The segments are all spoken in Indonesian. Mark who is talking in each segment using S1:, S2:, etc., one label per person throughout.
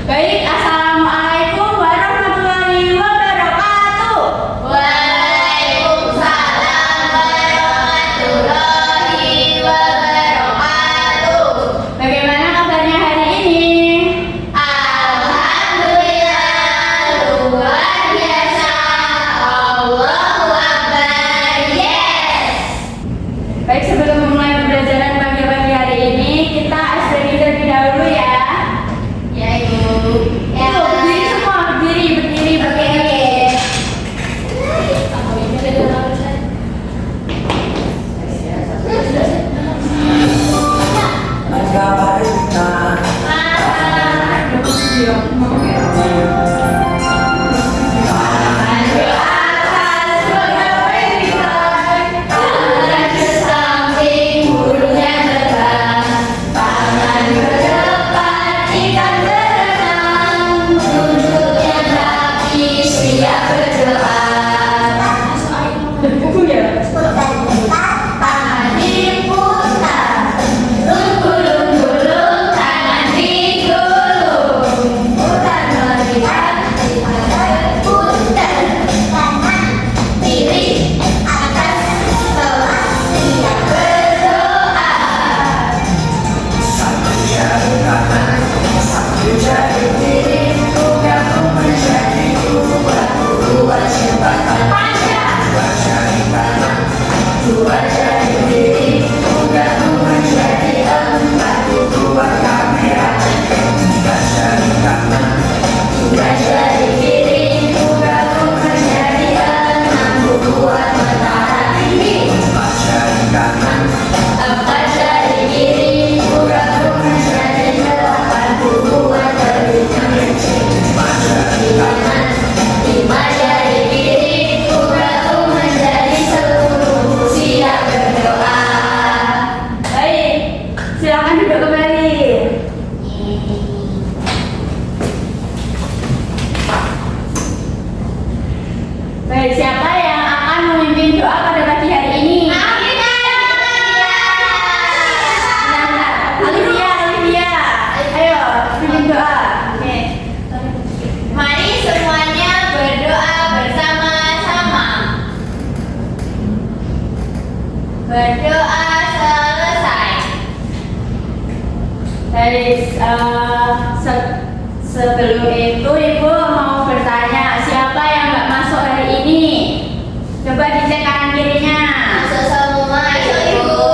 S1: Baik, assalamualaikum warahmatullahi wabarakatuh.
S2: Waalaikumsalam warahmatullahi wabarakatuh.
S1: Bagaimana kabarnya hari ini?
S2: Alhamdulillah, luar biasa. Allahu Akbar. Yes.
S1: Baik, sebelum memulai pembelajaran pagi-pagi hari ini, kita icebreaking terlebih dahulu ya.
S2: Ya, Ibu. Ya.
S1: Yuk, berdiri semua, berdiri.
S2: Oke.
S1: Baik, silakan duduk kembali. Baik, siapa yang akan memimpin doa pada pagi hari ini? Olivia. Ayo, pimpin doa. Oke.
S2: Mari semuanya berdoa bersama-sama. Berdoa selesai.
S1: Baik, sebelum itu Ibu mau bertanya, siapa yang nggak masuk hari ini? Coba dicek kanan kirinya.
S2: Masuk semua, Ibu.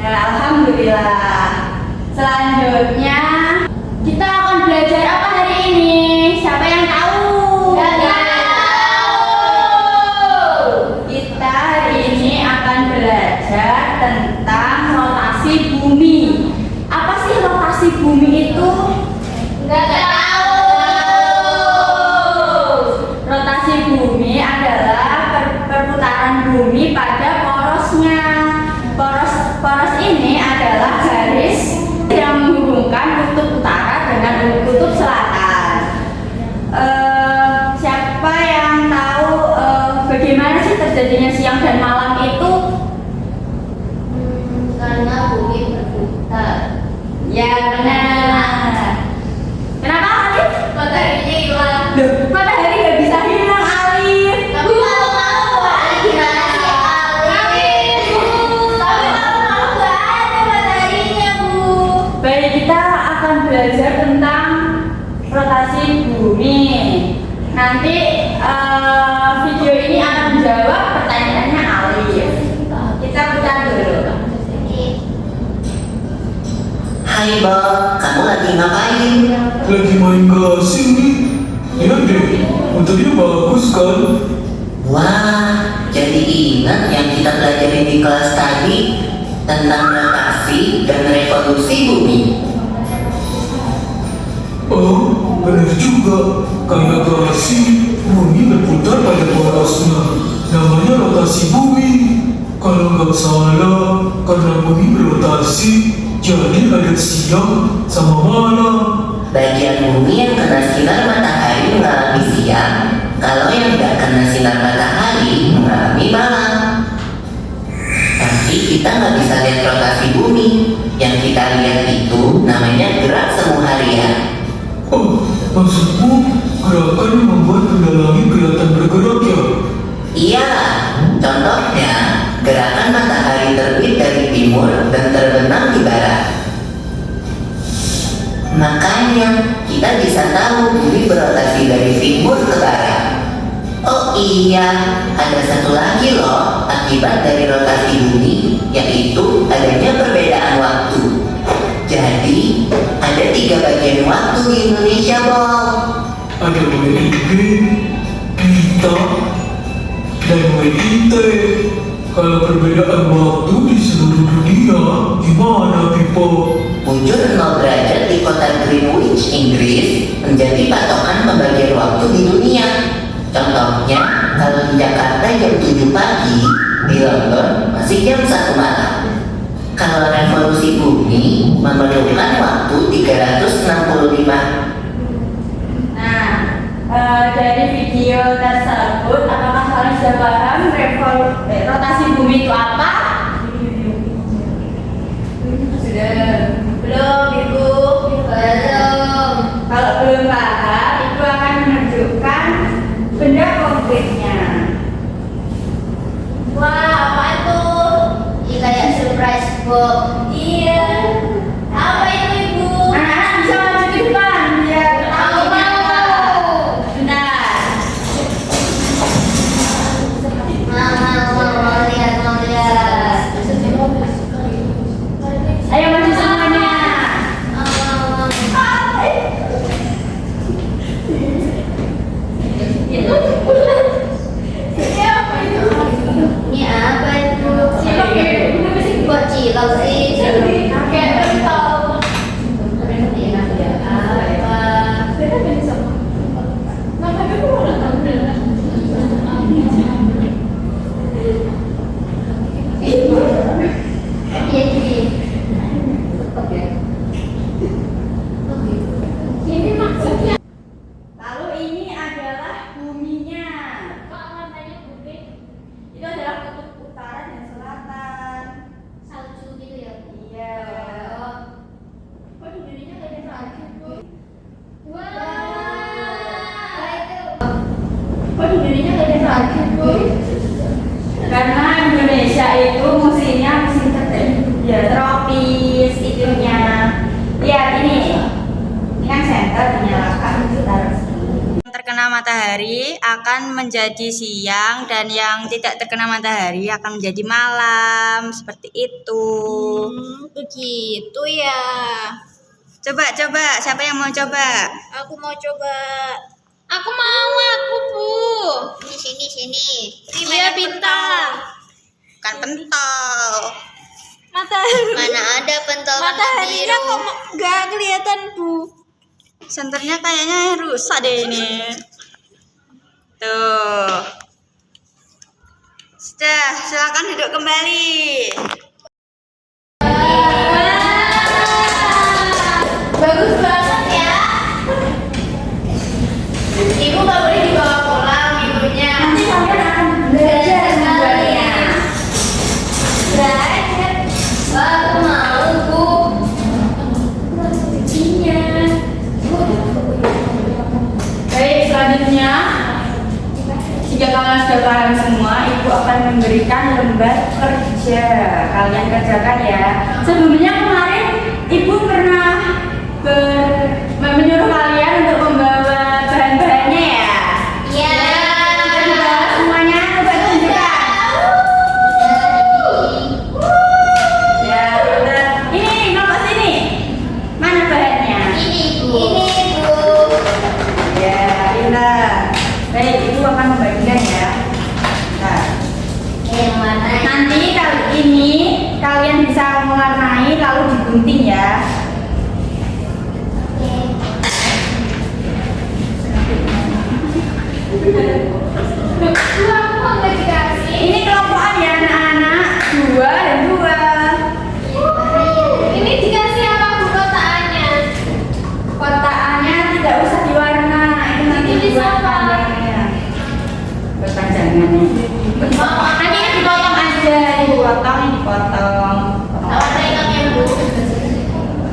S1: Nah, alhamdulillah. Selanjutnya kita akan belajar apa hari ini? Siapa yang tahu?
S2: Nggak tahu.
S1: Kita hari ini akan belajar tentang rotasi bumi. Apa sih rotasi bumi itu?
S2: Nggak tahu.
S1: Rotasi bumi adalah perputaran bumi pada porosnya. Poros ini adalah garis yang menghubungkan kutub utara dengan kutub selatan. Siapa yang tahu bagaimana sih terjadinya siang dan malam itu?
S2: Karena bumi berputar.
S1: Ya benar. Kenapa Alif?
S2: Mataharinya hilang.
S1: Loh, matahari nggak bisa hilang Alif.
S2: Tapi malam-malam nggak gimana sih, Alif? Tapi malam-malam nggak ada mataharinya, Bu.
S1: Baik, kita akan belajar tentang rotasi bumi. Nanti video ini akan menjawab pertanyaannya Alif. Kita putar dulu.
S3: Hai Bob, kamu lagi ngapain?
S4: Lagi main gasing nih. Lihat deh, motornya bagus kan?
S3: Wah, jadi ingat yang kita pelajarin di kelas tadi tentang rotasi dan revolusi bumi.
S4: Oh, benar juga. Karena galaksi, bumi berputar pada porosnya. Namanya rotasi bumi. Kalau nggak salah, karena bumi berotasi, jadi ada siang sama malam.
S3: Bagian bumi yang kena sinar matahari mengalami siang, kalau yang tidak kena sinar matahari mengalami malam. Tapi kita nggak bisa lihat rotasi bumi. Yang kita lihat itu namanya gerak semu harian.
S4: Oh, maksudmu gerakan yang membuat benda langit kelihatan bergerak ya?
S3: Iyalah, contohnya gerakan matahari terbit dari timur dan terbenam di barat. Makanya kita bisa tahu bumi berotasi dari timur ke barat. Oh iya, ada satu lagi loh akibat dari rotasi bumi, yaitu adanya perbedaan waktu. Jadi, ada 3 bagian waktu di Indonesia, Bob.
S4: Ada WIB, kita, dan WIT. Kalau perbedaan waktu di seluruh dunia, gimana, Pipo?
S3: Bujur 0 derajat di kota Greenwich, Inggris, menjadi patokan pembagian waktu di dunia. Contohnya, kalau di Jakarta jam 7 pagi, di London masih jam 1 malam. Kalau revolusi bumi memerlukan waktu 365.
S1: Nah, dari video tersebut, apakah kalian sudah paham rotasi bumi itu apa? Sudah. Belum, Ibu?
S2: Belum.
S1: Kalau belum paham, itu akan menunjukkan benda konkretnya.
S2: Wah, apa itu? Ini kayak surprise box. Iya. Apa itu, Ibu?
S1: Anak-anak bisa maju ke depan biar tahu
S2: Aku
S1: ini apa.
S2: mau.
S1: Bentar.
S2: Mau lihat.
S1: Ayo maju semuanya.
S2: Ini apa itu? Kok cilok sih?
S1: Kayak pentol.
S2: Ini maksudnya.
S1: Lalu ini adalah buminya.
S2: Kok warnanya putih?
S1: Itu adalah kutub utara dan selatan.
S2: Salju gitu ya?
S1: Iya.
S2: Kok di Indonesia kayak salju, Bu? Wah, itu. Kok di Indonesia kayak salju, Bu?
S1: Karena Indonesia itu musimnya musim tropis itunya. Lihat ini kan senter dinyalakan taruh sini. Yang terkena matahari akan menjadi siang dan yang tidak terkena matahari akan menjadi malam seperti itu.
S2: Begitu ya.
S1: Coba siapa yang mau coba?
S2: Aku mau coba. Aku Bu. Sini. Iya, bintang.
S1: Bukan pentol.
S2: Matahari. Mana ada pentol warna
S1: Mataharinya
S2: biru?
S1: kok nggak kelihatan, Bu? Senternya kayaknya rusak deh ini. Tuh. Sudah, silakan duduk kembali.
S2: Bagus banget ya. Ibu nggak boleh dibawa pulang ibunya.
S1: Nanti kalian akan belajar membuatnya.
S2: Belajar. Wah, aku mau, Bu.
S1: Baik, selanjutnya jika kalian sudah paham semua, Ibu akan memberikan lembar kerja. Kalian kerjakan ya. Sebelumnya kemarin Ibu pernah menyuruh kalian untuk membawa bahan-bahannya ya.
S2: Iya.
S1: Sudah dibawa semuanya, coba tunjukkan. Ya, udah. Ini, nomor sini. Mana bahannya?
S2: Ini, Bu.
S1: Ya, indah. Baik, Ibu akan membagikan ya. Nah,
S2: Yang mana?
S1: nanti kali ini kalian bisa mewarnai lalu digunting ya.
S2: Aku nggak dikasih.
S1: Ini kelompokan ya anak-anak, 2 dan 2.
S2: Ini dikasih apa, Bu, kotaannya?
S1: Kotakannya tidak usah diwarna, itu nanti
S2: Ditulis
S1: buat
S2: apa?
S1: panjangnya. Perpanjangannya.
S2: Oh,
S1: Nanti ini dipotong aja, Ibu potong, ini dipotong.
S2: Warna hitamnya, Bu.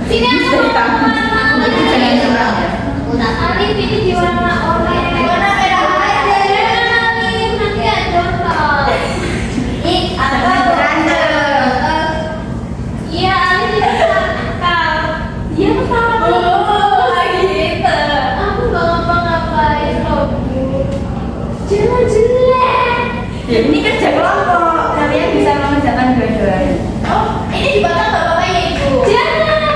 S2: Sini aku
S1: Bisa
S2: mau
S1: ditambah.
S2: warna
S1: Itu jangan curang ya. Ini kerja kelompok, kalian bisa mengerjakan dua-duanya.
S2: Oh, ini dipotong nggak apa-apa ya ibu?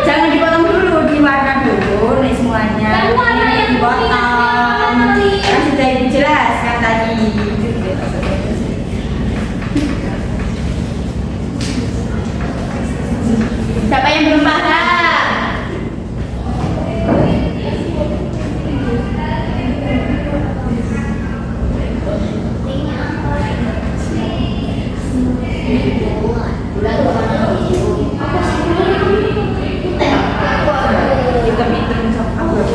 S1: Jangan dipotong dulu, diwarna dulu nih semuanya.
S2: Kan warna
S1: Ini
S2: yang
S1: dipotong.
S2: kuning.
S1: Kan sudah ibu jelaskan tadi. Siapa yang belum paham? Hitam-hitam sok bulan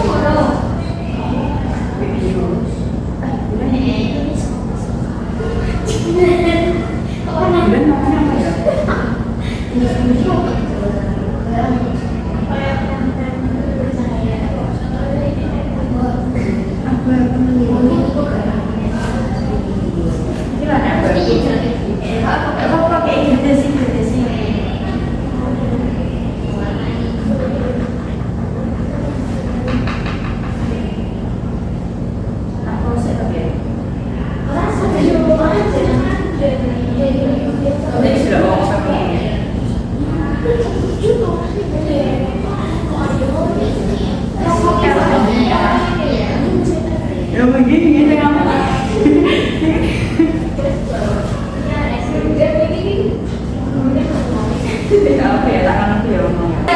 S1: namanya apa ya? Apa pakai gitu sih? Aku set pakai. Ini sudah mau pakai. Ya begini kamu. Apa ya tangan aku ya ngomong.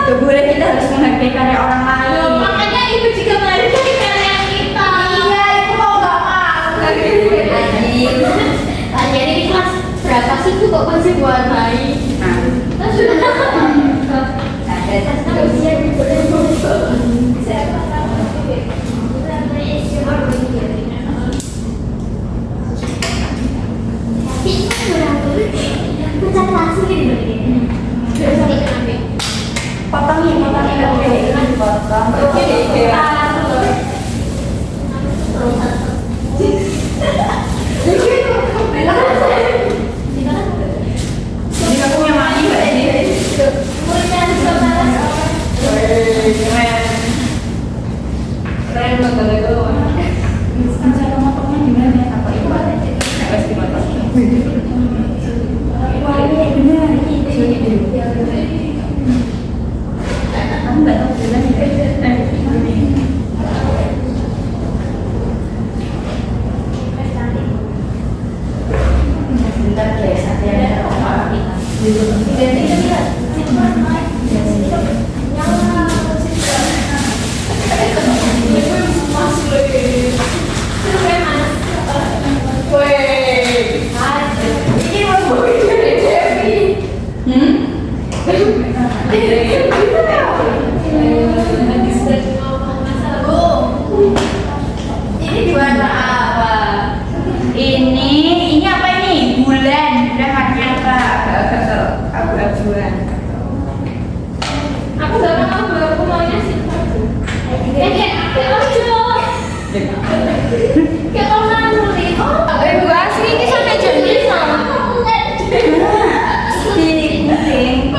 S1: Gak boleh, kita harus menghargai karya orang lain.
S2: Makanya ibu juga menghargai karya kita. Iya, ibu mau nggak mau. Jadi ini kelas berapa sih tuh kok masih buat main?
S1: Potongin potong. Jadi aku yang mati nggak sih? Keren banget kalau cara motongnya gimana? Apa itu aja? Harus dipotong. Wah ini benar. Kamu nggak tahu jalan ya? Sebentar guys, ada yang orang ini mau ini diwarna apa? Ini apa ini? Bulan warnanya apa? Agak abu-abuan.
S2: Aku nggak mau, aku maunya sih. Kayak lucu. Kayak orang nulis. Oh,
S1: Ibu asli ini sampai jam 5. Di kucing.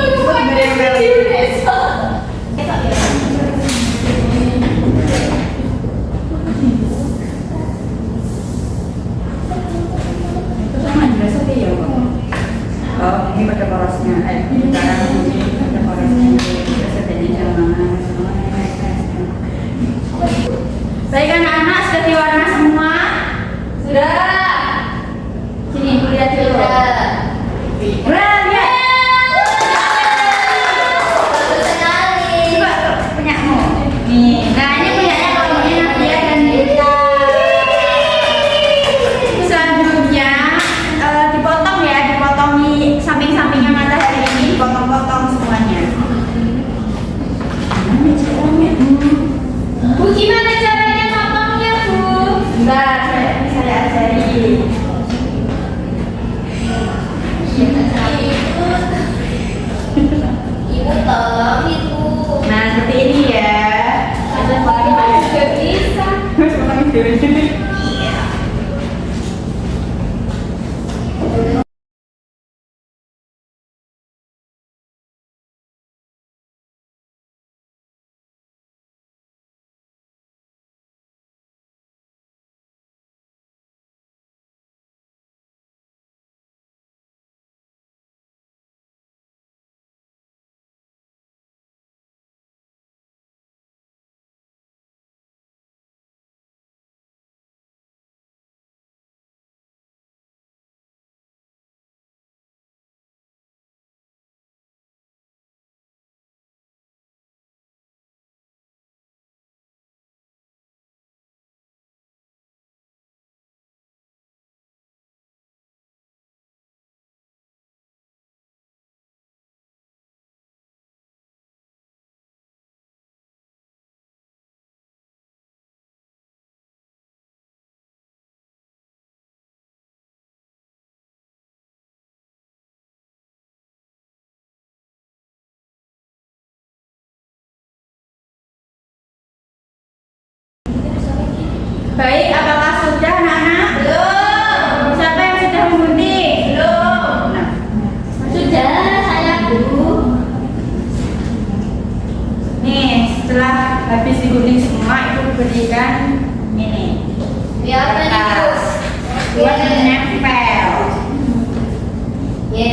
S1: Oh, ini pada porosnya. Sekarang ini pada porosnya. Setenya jangan. Baik anak-anak, sudah diwarna semua? Sudah. Sini, ibu lihat dulu. Lihat. Coba punyamu. Nih, nah ini punyanya kelompoknya Nadia dan Rita. Selanjutnya dipotong ya, dipotongi samping-sampingnya matahari ini, dipotong-potong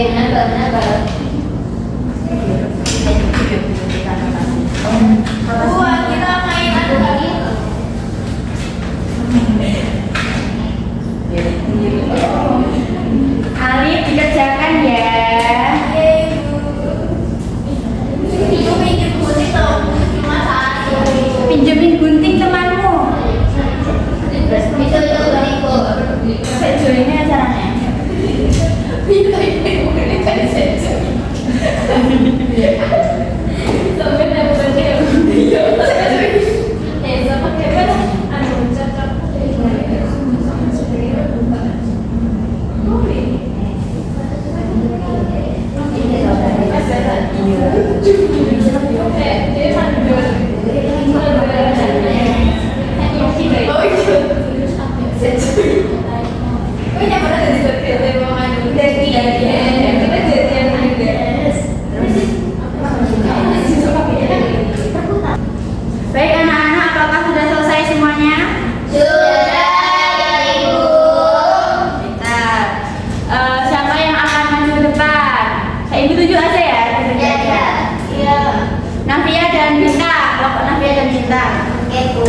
S2: menambah. Wah, kita main anu lagi.
S1: Alif dikerjakan ya.
S2: Itu pinjam gunting tau, cuma satu.
S1: Pinjemin gunting temanmu.
S2: Bisa gunting kok.
S1: Sejauhnya caranya.
S2: Bisa gunting kan saja. Sampai dapat dia. Sama kayak anu cocok.
S1: Baik anak-anak, apakah sudah selesai semuanya?
S2: Sudah, Ibu.
S1: Bentar. Siapa yang akan maju ke depan? Saya ibu tunjuk aja ya.
S2: Iya.
S1: Navia dan Binta. Kelompok Navia dan Binta.
S2: Oke, Bu.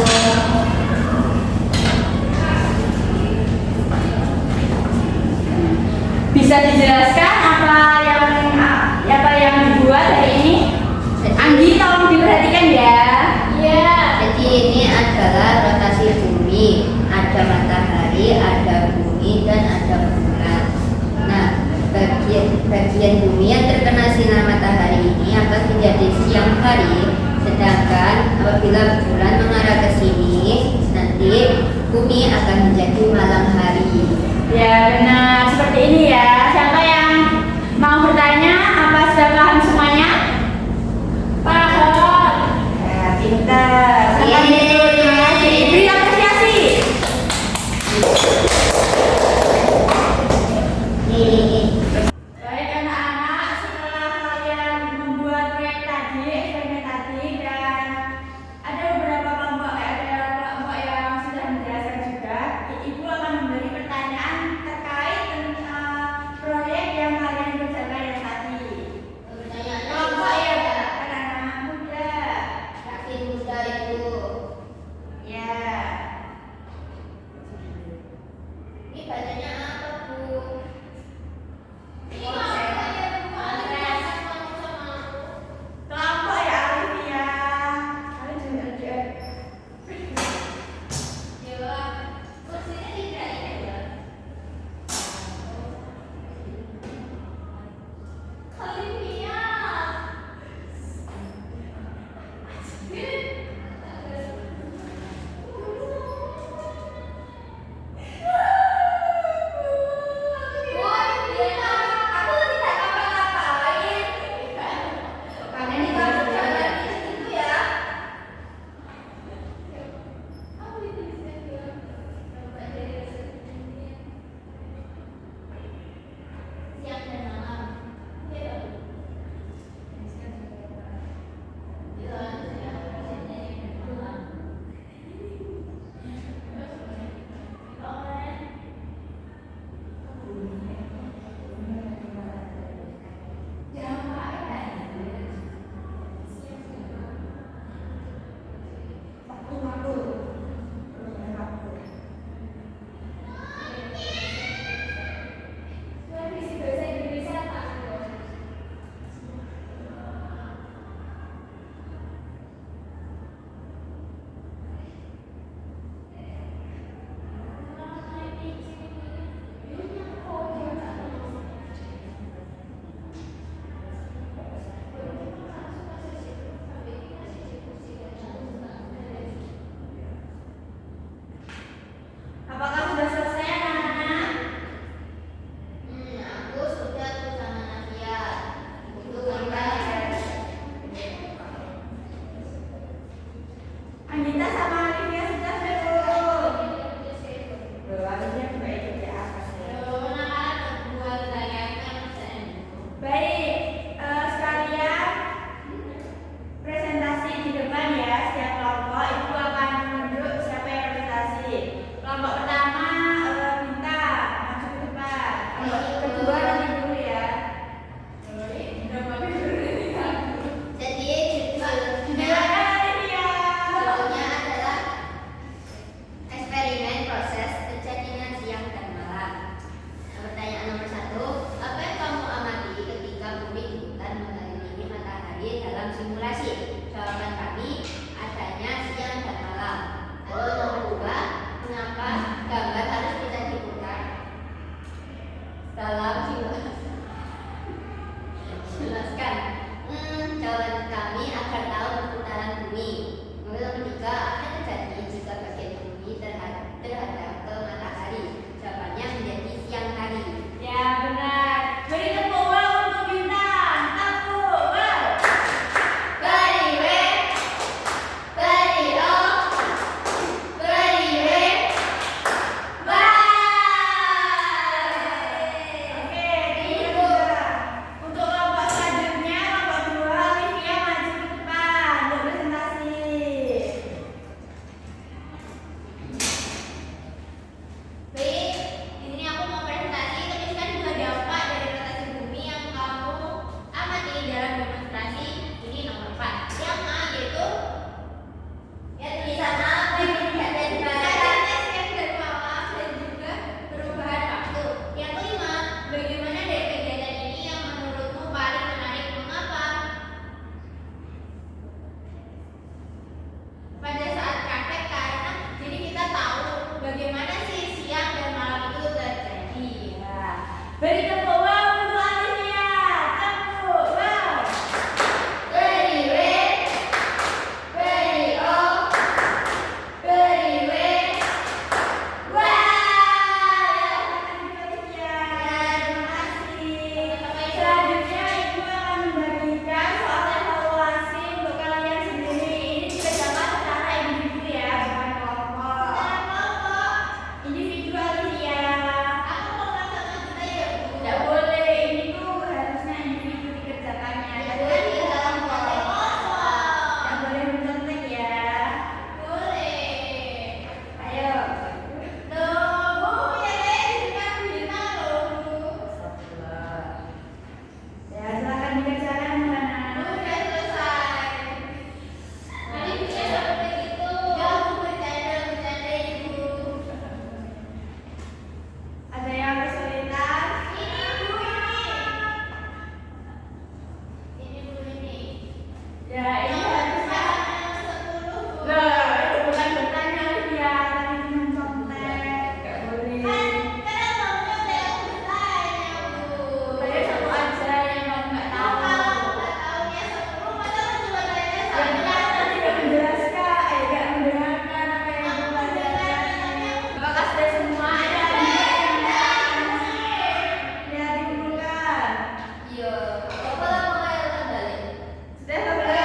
S1: Bisa dijelaskan apa yang dibuat hari ini? Anggi, tolong diperhatikan ya.
S2: Iya. Jadi ini adalah rotasi bumi. Ada matahari, ada bumi, dan ada bulan. Nah, bagian bumi yang terkena sinar matahari ini akan menjadi siang hari, sedangkan apabila bulan mengarah ke sini, nanti bumi akan menjadi malam hari.
S1: Ya benar, seperti ini ya. Siapa yang mau bertanya? Apa sudah paham semuanya?
S2: Paham.
S1: Ya, pintar. Selamat
S2: Yeay.
S1: tidur. Terima kasih. Beri apresiasi.
S2: Nih.
S1: Baik anak-anak, setelah kalian membuat proyek tadi, eksperimen tadi, dan ada beberapa kelompok yang sudah menjelaskan juga, Ibu akan memberi pertanyaan terkait
S2: Jelaskan. Jawaban kami agar tahu perputaran bumi. Nomor 3 akan terjadi jika bagian bumi terhadap ke matahari. Jawabannya menjadi siang hari.
S1: Ya benar. Beri tepuk tangan untuk Bintang. Tepuk tangan.
S2: Beri W, beri O, beri W,
S1: Oke, itu. Untuk kelompok selanjutnya, kelompok 2, Olivia maju ke depan untuk presentasi.
S2: Baik, di sini aku mau presentasi. Tuliskan 2 dampak dari rotasi bumi yang kamu amati dalam demonstrasi. Ini nomor 4. Yang A yaitu ya tulisan A berpindah dari barat, siang dan malam dan juga perubahan waktu. Yang kelima, bagaimana dari kegiatan ini yang menurutmu paling menarik? Mengapa? Pada saat praktek karena jadi kita tahu bagaimana sih siang dan malam itu terjadi.
S1: Ya. Beri tepuk tangan untuk Olivia. Tepuk tangan.
S2: Beri W, beri O, beri W,
S1: Selanjutnya Ibu akan membagikan soal evaluasi untuk kalian sendiri. Ini dikerjakan secara individu ya, bukan kelompok. Individu Olivia. Tidak boleh, ini tuh harusnya individu dikerjakannya. Tidak boleh mencontek ya. Ayo. Ya, silakan dikerjakan anak-anak. Ada yang kesulitan? Ya, ini harusnya. Loh, itu bukan bertanya Olivia, tapi mencontek. Gak boleh. Tanya satu aja yang kamu nggak tahu. Yang ternyata tidak menjelaskan, tidak mendengarkan apa yang kamu pelajaran. Apakah sudah semua? Ya, dikumpulkan. Sudah atau belum?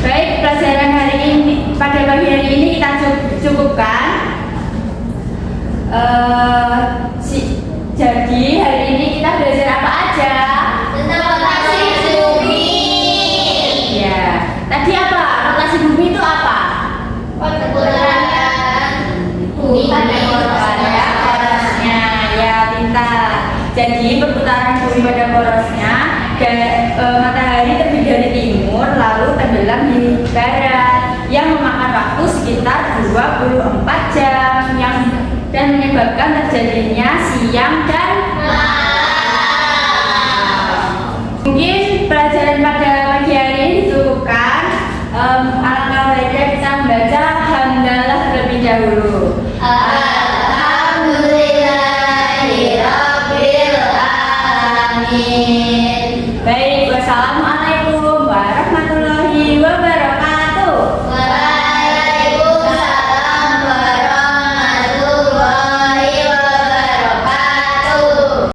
S1: Baik, pelajaran hari ini pada pagi hari ini kita cukupkan. Jadi hari ini kita belajar apa aja?
S2: Tentang rotasi bumi.
S1: Ya, tadi apa? Rotasi bumi itu apa?
S2: Perputaran bumi pada
S1: Pada porosnya, ya pintar. Jadi perputaran bumi pada porosnya, matahari terbit dari timur lalu tenggelam di barat yang memakan waktu sekitar 24 jam dan menyebabkan terjadinya siang dan mungkin pelajaran pada pagi hari ini dicukupkan. Alangkah baiknya kita membaca hamdalah terlebih dahulu.